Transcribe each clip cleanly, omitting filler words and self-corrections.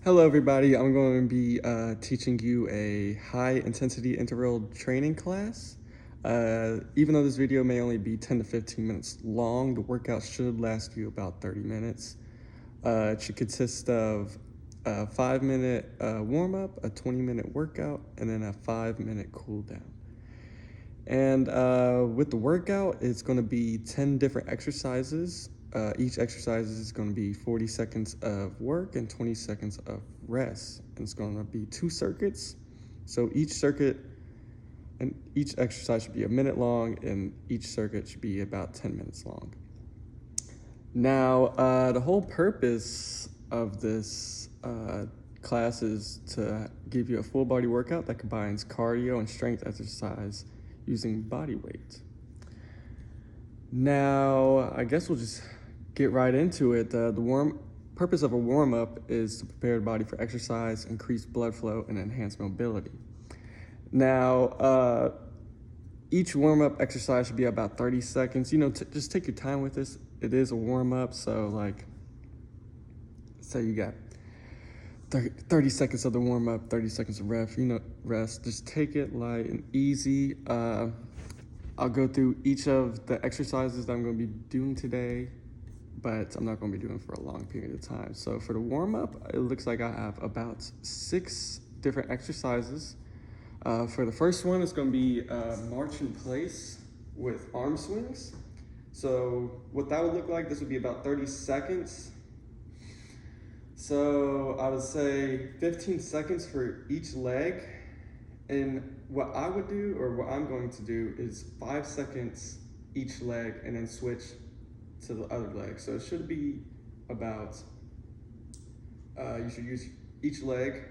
Hello everybody, I'm going to be teaching you a high intensity interval training class. Even though this video may only be 10 to 15 minutes long, the workout should last you about 30 minutes. It should consist of a 5-minute warm-up, a 20-minute workout, and then a 5-minute cool down. And with the workout, it's going to be 10 different exercises. Each exercise is going to be 40 seconds of work and 20 seconds of rest. And it's going to be 2 circuits. So each circuit and each exercise should be a minute long, and each circuit should be about 10 minutes long. Now, the whole purpose of this class is to give you a full body workout that combines cardio and strength exercise using body weight. Now, I guess we'll just get right into it. The purpose of a warm-up is to prepare the body for exercise, increase blood flow, and enhance mobility. Now, each warm-up exercise should be about 30 seconds. Just take your time with this. It is a warm-up, so like, say you got 30 seconds of the warm-up, 30 seconds of rest. Just take it light and easy. I'll go through each of the exercises that I'm going to be doing today, but I'm not going to be doing for a long period of time. So for the warm-up, it looks like I have about 6 different exercises. For the first one, it's going to be march in place with arm swings. So what that would look like, this would be about 30 seconds. So I would say 15 seconds for each leg. And what I would do, or what I'm going to do, is 5 seconds each leg and then switch to the other leg. So it should be about, you should use each leg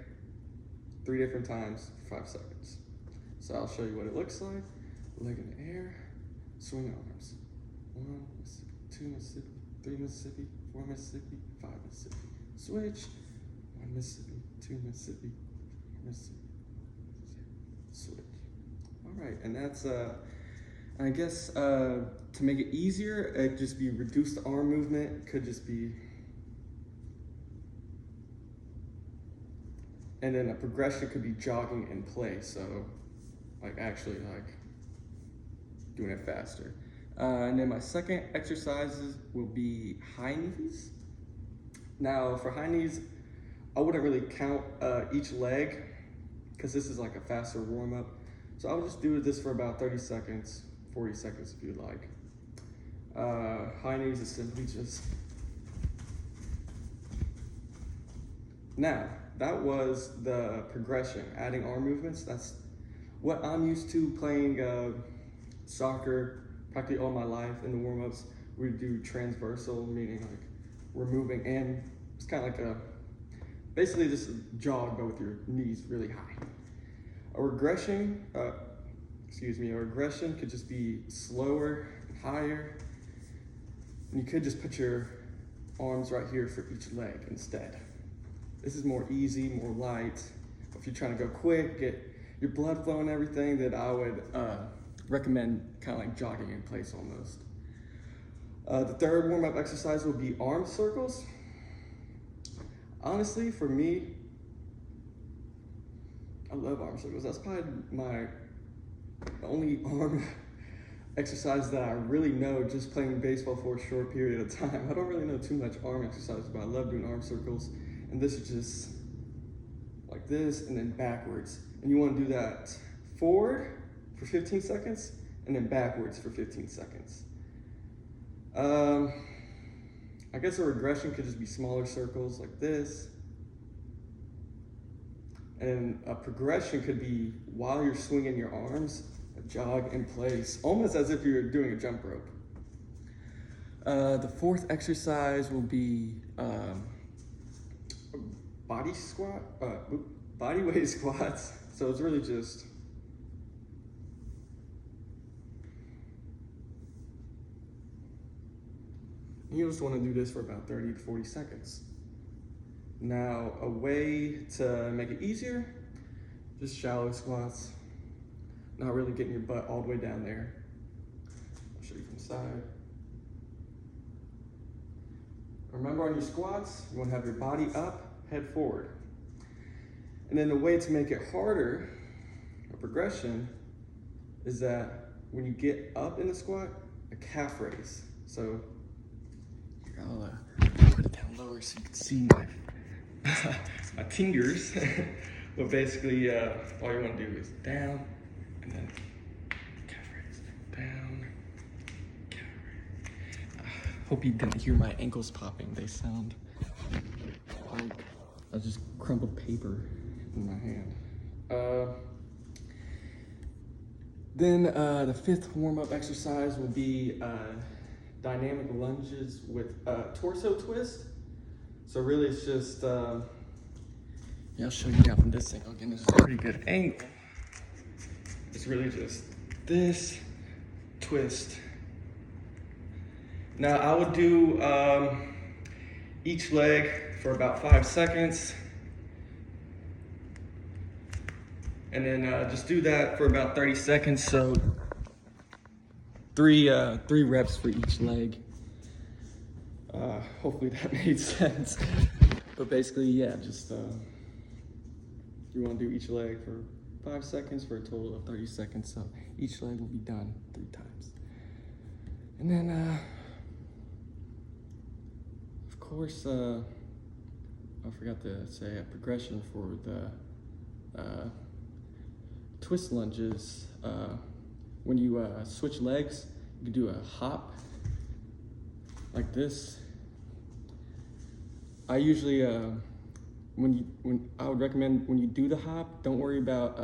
3 different times for 5 seconds. So I'll show you what it looks like. Leg in the air, swing arms. 1 Mississippi, 2 Mississippi, 3 Mississippi, 4 Mississippi, 5 Mississippi. Switch, 1 Mississippi, 2 Mississippi, 4 Mississippi. Switch. All right, and that's, I guess to make it easier, it'd just be reduced arm movement, could just be, and then a progression could be jogging in place, so like actually like doing it faster. And then my second exercises will be high knees. Now for high knees, I wouldn't really count each leg because this is like a faster warm up. So I'll just do this for about 30 seconds, 40 seconds if you'd like. High knees is simply just, now that was the progression, adding arm movements. That's what I'm used to playing soccer practically all my life. In the warm-ups, we do transversal, meaning like we're moving, and it's kind of like basically just a jog, but with your knees really high. A regression could just be slower and higher. And you could just put your arms right here for each leg instead. This is more easy, more light. If you're trying to go quick, get your blood flow and everything, then I would recommend kind of like jogging in place almost. The third warm-up exercise will be arm circles. Honestly, for me, I love arm circles. That's probably my only arm exercise that I really know, just playing baseball for a short period of time. I don't really know too much arm exercise, but I love doing arm circles. And this is just like this and then backwards. And you want to do that forward for 15 seconds and then backwards for 15 seconds. I guess a regression could just be smaller circles like this. And a progression could be while you're swinging your arms, a jog in place, almost as if you're doing a jump rope. The fourth exercise will be body weight squats. So it's really just you just want to do this for about 30 to 40 seconds. Now, a way to make it easier, just shallow squats, not really getting your butt all the way down there. I'll show you from the side. Remember on your squats, you want to have your body up, head forward. And then the way to make it harder, a progression, is that when you get up in the squat, a calf raise. So I'll put it down lower so you can see my fingers. But basically, all you want to do is down and then calf raise, down, calf raise. Hope you didn't hear my ankles popping. They sound like I just crumpled paper in my hand. Then the fifth warm-up exercise will be dynamic lunges with torso twist. So really it's just, yeah, I'll show you now from this angle. Again, this is a pretty good angle. It's really just this twist. Now I would do each leg for about 5 seconds. And then just do that for about 30 seconds. So three reps for each leg. Hopefully that made sense. But basically, yeah, just you want to do each leg for 5 seconds for a total of 30 seconds. So each leg will be done 3 times. And then, of course, I forgot to say a progression for the twist lunges. When you switch legs, you can do a hop like this. I usually, when I would recommend when you do the hop, don't worry about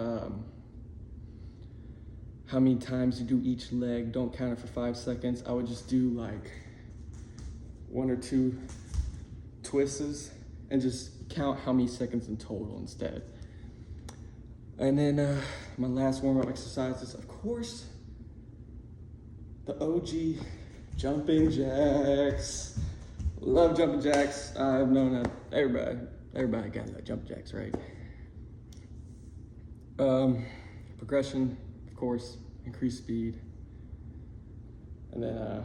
how many times you do each leg. Don't count it for 5 seconds. I would just do like 1 or 2 twists and just count how many seconds in total instead. And then my last warm-up exercise is, of course, the OG jumping jacks. Love jumping jacks. I've known that everybody got that jumping jacks, right? Progression, of course, increase speed. And then,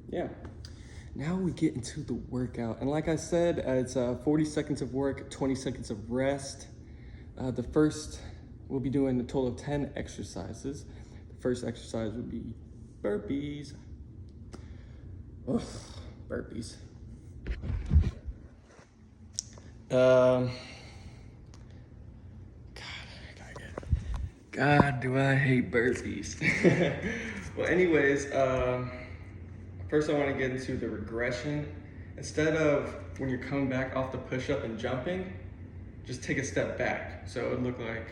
yeah. Now we get into the workout. And like I said, it's 40 seconds of work, 20 seconds of rest. The first, we'll be doing a total of 10 exercises. The first exercise would be burpees. Ugh, burpees. God, do I hate burpees. Well, anyways, first I want to get into the regression. Instead of when you're coming back off the push-up and jumping, just take a step back. So it would look like,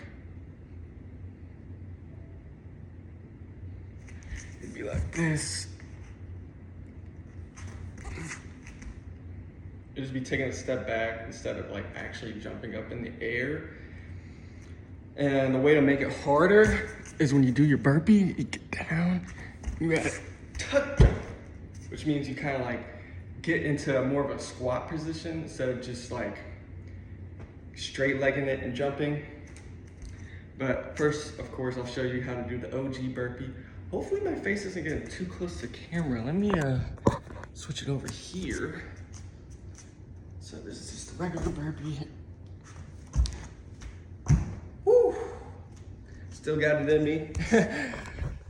it'd be like this. It'd just be taking a step back instead of like actually jumping up in the air. And the way to make it harder is when you do your burpee, you get down, you gotta tuck, which means you kind of like get into more of a squat position instead of just like straight legging it and jumping. But first, of course, I'll show you how to do the OG burpee. Hopefully my face isn't getting too close to camera. Let me switch it over here. So this is just a regular burpee. Woo! Still got it in me.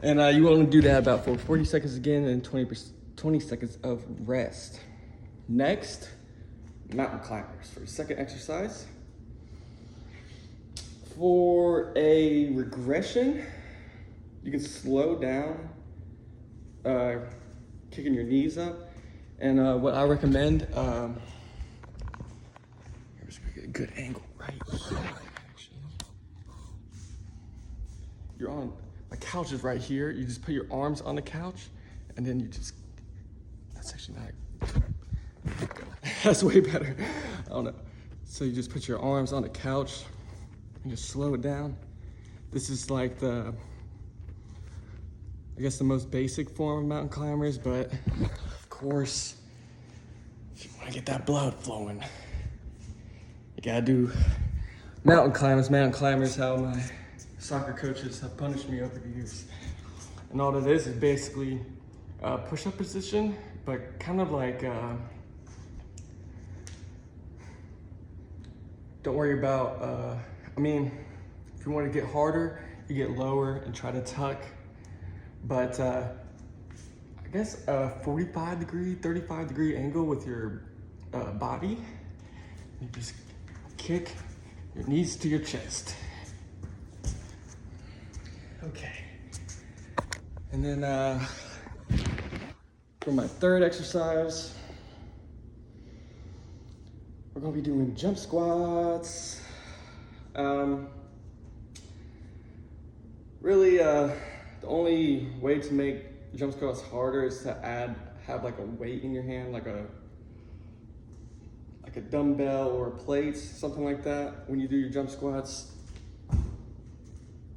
And you want to do that about for 40 seconds again and 20 seconds of rest. Next, mountain climbers for the second exercise. For a regression, you can slow down, kicking your knees up. And what I recommend, here's a good angle right here, actually. You're on, my couch is right here. You just put your arms on the couch and then you just, that's actually not, that's way better. I don't know. So you just put your arms on the couch and just slow it down. This is like the, I guess the most basic form of mountain climbers, but of course, if you want to get that blood flowing, you gotta do mountain climbers. Mountain climbers, how my soccer coaches have punished me over the years. And all it is basically a push-up position, but kind of like don't worry about, if you want to get harder, you get lower and try to tuck. But I guess a 45 degree, 35 degree angle with your body. You just kick your knees to your chest. Okay. And then for my third exercise, we're gonna be doing jump squats. Really, the only way to make jump squats harder is to have like a weight in your hand, like a dumbbell or a plate, something like that. When you do your jump squats,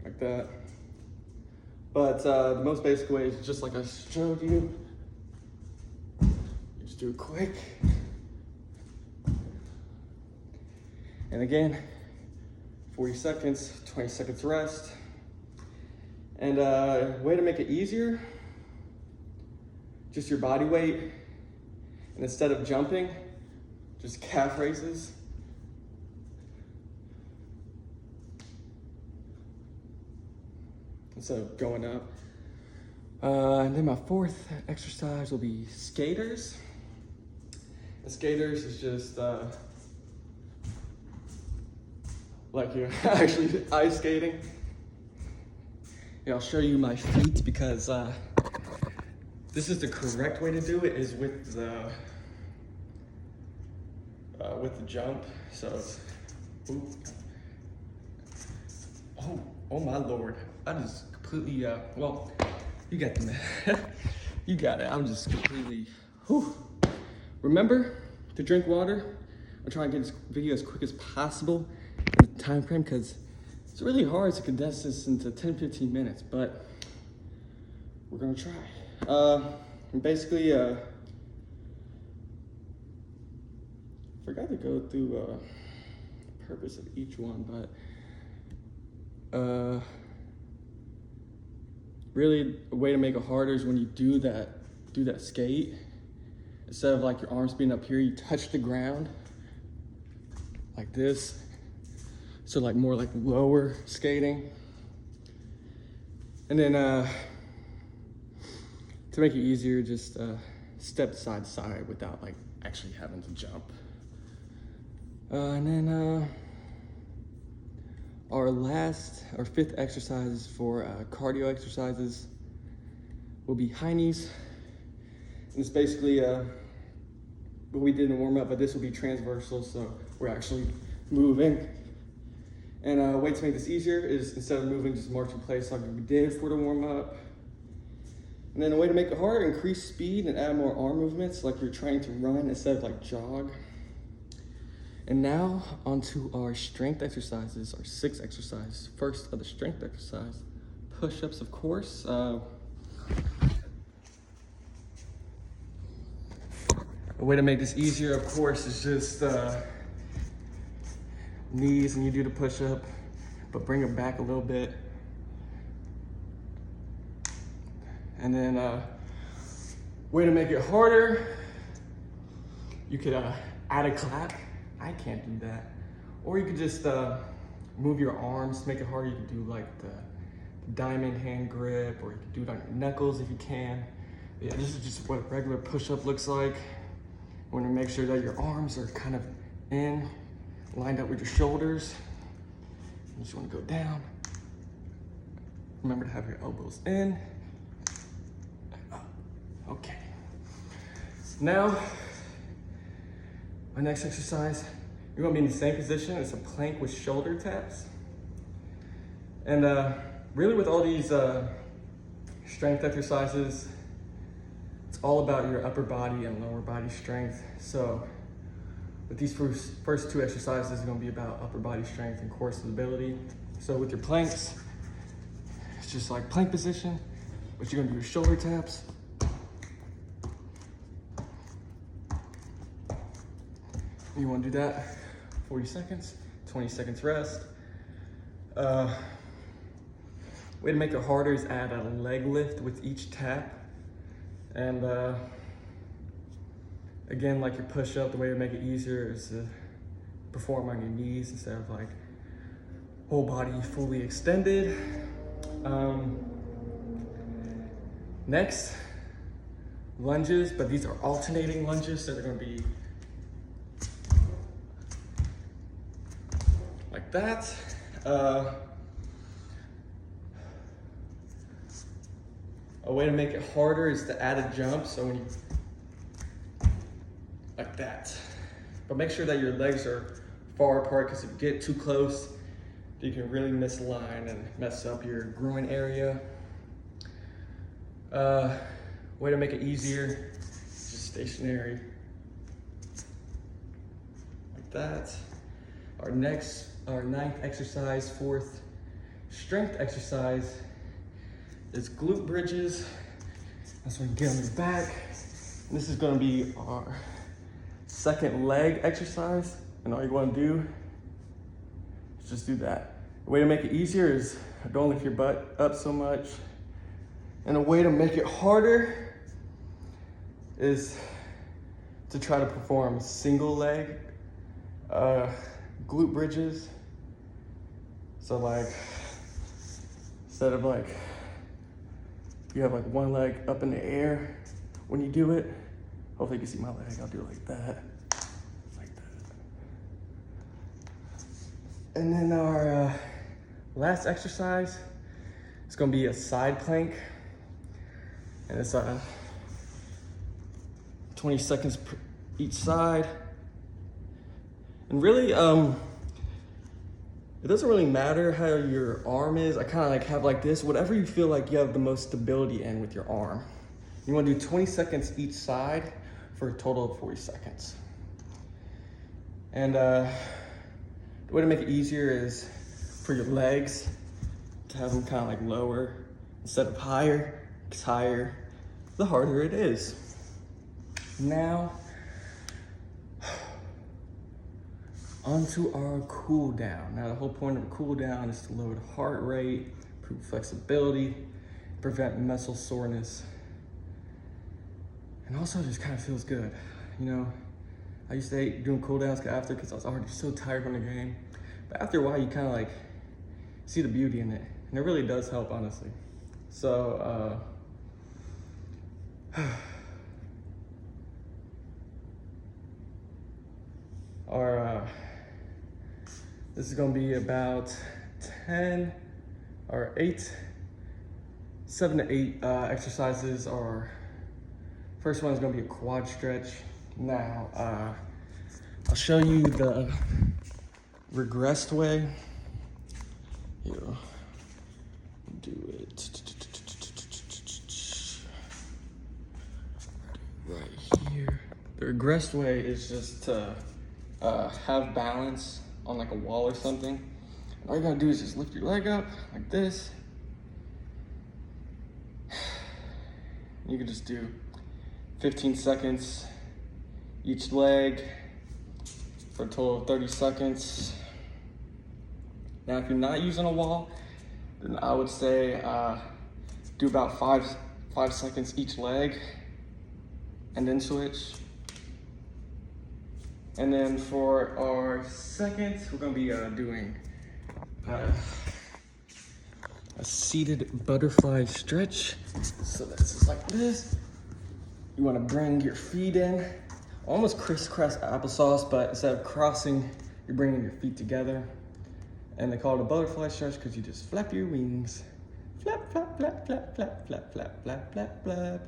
like that. But the most basic way is just like I showed you. You just do it quick. And again, 40 seconds, 20 seconds rest. And way to make it easier, just your body weight. And instead of jumping, just calf raises. Instead of going up. And then my fourth exercise will be skaters. And skaters is just like you're actually ice skating. Yeah, I'll show you my feet because this is the correct way to do it, is with the jump. So it's, oh my Lord. I just completely, well, you got the man. You got it. I'm just completely, Remember to drink water. I'm trying to get this video as quick as possible in the time frame because it's really hard to condense this into 10-15 minutes, but we're gonna try. Basically, forgot to go through the purpose of each one, but really a way to make it harder is when you do that skate, instead of like your arms being up here, you touch the ground like this. So like more like lower skating. And then to make it easier, just step side to side without like actually having to jump. And then our fifth exercise for cardio exercises will be high knees. And it's basically what we did in the warm up, but this will be transversal, so we're actually moving. And a way to make this easier is instead of moving, just march in place like we did for the warm up. And then a way to make it hard, increase speed and add more arm movements like you're trying to run instead of like jog. And now onto our strength exercises, our 6 exercises. First of the strength exercise, push-ups, of course. A way to make this easier, of course, is just knees and you do the push-up, but bring it back a little bit. And then way to make it harder, you could add a clap. I can't do that. Or you could just move your arms to make it harder. You could do like the diamond hand grip, or you could do it on your knuckles if you can. Yeah, this is just what a regular push-up looks like. You want to make sure that your arms are kind of lined up with your shoulders. You just want to go down. Remember to have your elbows in. Okay. Now, my next exercise, you're gonna be in the same position. It's a plank with shoulder taps. And really with all these strength exercises, it's all about your upper body and lower body strength. So with these first 2 exercises, it's gonna be about upper body strength and core stability. So with your planks, it's just like plank position, but you're gonna do your shoulder taps. You wanna do that 40 seconds, 20 seconds rest. Way to make it harder is add a leg lift with each tap. And again, like your push-up, the way to make it easier is to perform on your knees instead of like whole body fully extended. Next, lunges, but these are alternating lunges, so they're gonna be like that. A way to make it harder is to add a jump, so when you, like that. But make sure that your legs are far apart, because if you get too close, you can really misalign and mess up your groin area. Way to make it easier, just stationary, like that. Our ninth exercise, fourth strength exercise, is glute bridges. That's when you get on your back. And this is gonna be our second leg exercise. And all you wanna do is just do that. The way to make it easier is don't lift your butt up so much. And a way to make it harder is to try to perform single leg glute bridges. So like, instead of like, you have like one leg up in the air when you do it. Hopefully you can see my leg. I'll do it like that, like that. And then our last exercise is gonna be a side plank. And it's 20 seconds per each side. And really, it doesn't really matter how your arm is. I kind of like have like this, whatever you feel like you have the most stability in with your arm. You want to do 20 seconds each side for a total of 40 seconds. And the way to make it easier is for your legs to have them kind of like lower instead of higher. Because higher, the harder it is. Now, onto our cool down. Now, the whole point of a cool down is to lower the heart rate, improve flexibility, prevent muscle soreness, and also just kind of feels good. You know, I used to hate doing cool downs after because I was already so tired from the game. But after a while, you kind of like see the beauty in it, and it really does help, honestly. So, this is gonna be about 7 to 8 exercises. Our first one is gonna be a quad stretch. Now, I'll show you the regressed way. Here, do it right here. The regressed way is just to have balance on like a wall or something. All you're gonna do is just lift your leg up like this. You can just do 15 seconds each leg for a total of 30 seconds. Now, if you're not using a wall, then I would say do about five seconds each leg and then switch. And then for our second, we're gonna be doing a seated butterfly stretch. So this is like this. You wanna bring your feet in, almost crisscross applesauce, but instead of crossing, you're bringing your feet together. And they call it a butterfly stretch because you just flap your wings. Flap, flap, flap, flap, flap, flap, flap, flap, flap, flap.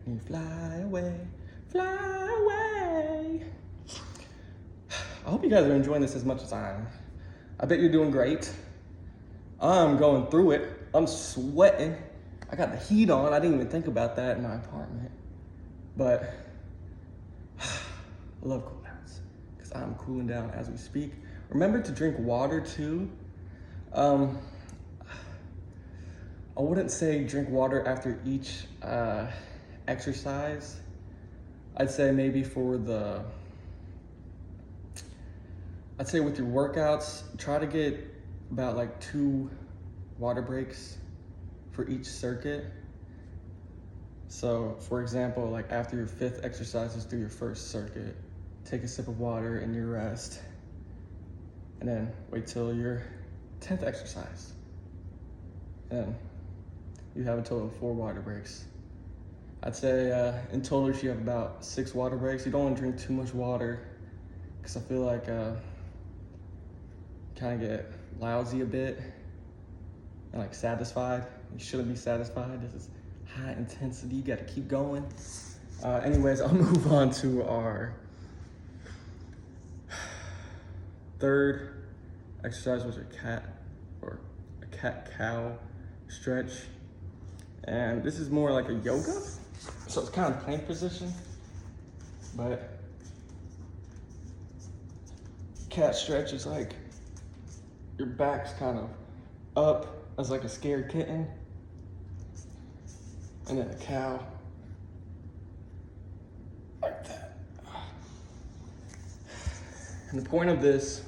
And you fly away, fly away. I hope you guys are enjoying this as much as I am. I bet you're doing great. I'm going through it. I'm sweating. I got the heat on. I didn't even think about that in my apartment. But I love cool downs because I'm cooling down as we speak. Remember to drink water too. I wouldn't say drink water after each exercise. I'd say maybe I'd say with your workouts, try to get about like 2 water breaks for each circuit. So for example, like after your 5th exercise, just do your 1st circuit, take a sip of water and you rest. And then wait till your 10th exercise. And you have a total of 4 water breaks. I'd say in total you should have about 6 water breaks. You don't want to drink too much water because I feel like kind of get lousy a bit and like satisfied. You shouldn't be satisfied. This is high intensity. You got to keep going. Anyways, I'll move on to our 3rd exercise, which is a cat-cow stretch. And this is more like a yoga. So it's kind of plank position, but cat stretch is like your back's kind of up as like a scared kitten, and then a cow like that. And the point of this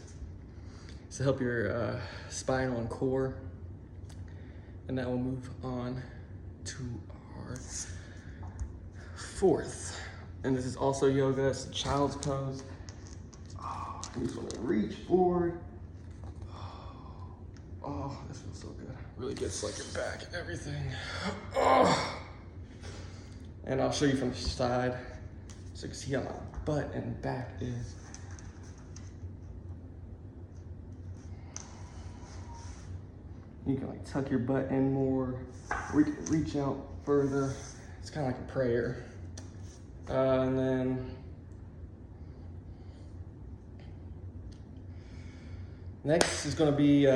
is to help your spinal and core. And now we'll move on to our 4th. And this is also yoga. It's a child's pose. Oh, you just want to reach forward. Oh, this feels so good. Really gets like your back and everything. Oh. And I'll show you from the side so you can see how my butt and back is. You can like tuck your butt in more, or you can reach out further. It's kind of like a prayer. And then next is going to be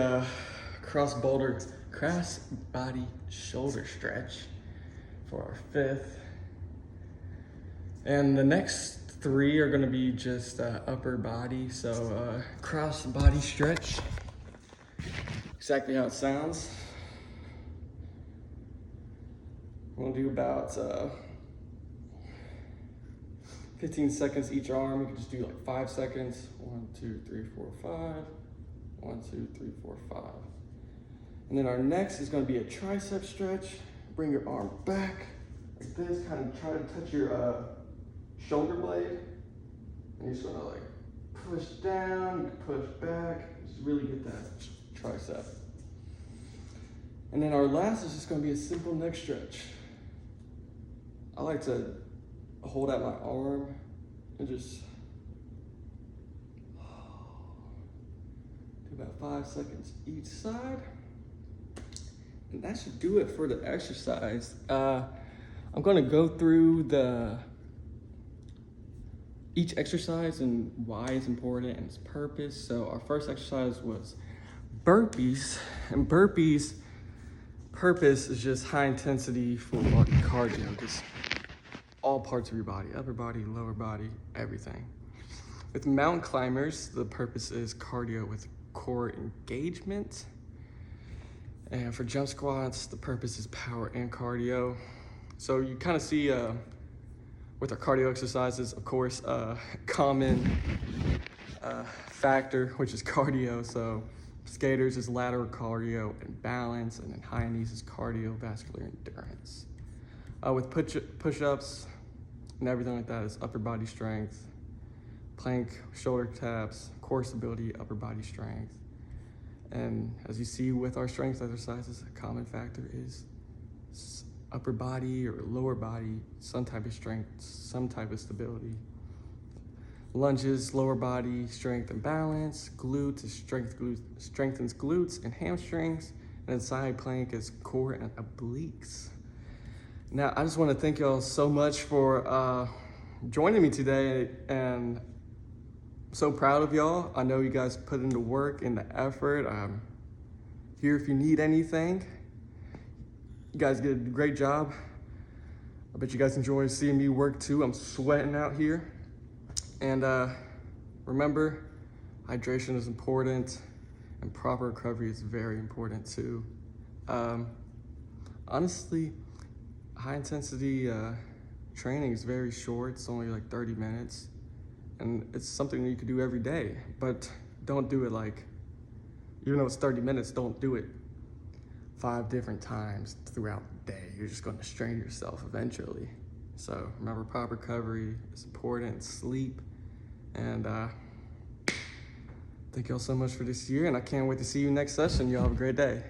cross body shoulder stretch for our 5th. And the next 3 are going to be just upper body. So cross body stretch, exactly how it sounds. We'll do about 15 seconds each arm. You can just do like 5 seconds. 1, 2, 3, 4, 5. 1, 2, 3, 4, 5. And then our next is going to be a tricep stretch. Bring your arm back like this. Kind of try to touch your shoulder blade. And you're just going to like push down, you can push back. Just really get that tricep. And then our last is just going to be a simple neck stretch. I like to hold out my arm and just do about 5 seconds each side. And that should do it for the exercise. I'm going to go through each exercise and why it's important and its purpose. So our first exercise was burpees, and burpees purpose is just high intensity full body cardio, just all parts of your body, upper body, lower body, everything. With mountain climbers, the purpose is cardio with core engagement. And for jump squats, the purpose is power and cardio. So you kind of see with our cardio exercises, of course, common factor, which is cardio. So skaters is lateral cardio and balance, and then high knees is cardiovascular endurance. With push-ups and everything like that is upper body strength, plank, shoulder taps, core stability, upper body strength. And as you see with our strength exercises, a common factor is upper body or lower body, some type of strength, some type of stability. Lunges, lower body strength and balance. Glutes is strengthens glutes and hamstrings. And then side plank is core and obliques. Now, I just want to thank y'all so much for joining me today, and I'm so proud of y'all. I know you guys put in the work and the effort. I'm here if you need anything. You guys did a great job. I bet you guys enjoy seeing me work too. I'm sweating out here. And remember, hydration is important, and proper recovery is very important too. Honestly, high intensity training is very short. It's only like 30 minutes. And it's something that you could do every day, but don't do it like, even though it's 30 minutes, don't do it 5 different times throughout the day. You're just going to strain yourself eventually. So remember, proper recovery is important, sleep, and Thank you all so much for this year, and I can't wait to see you next session. Y'all have a great day.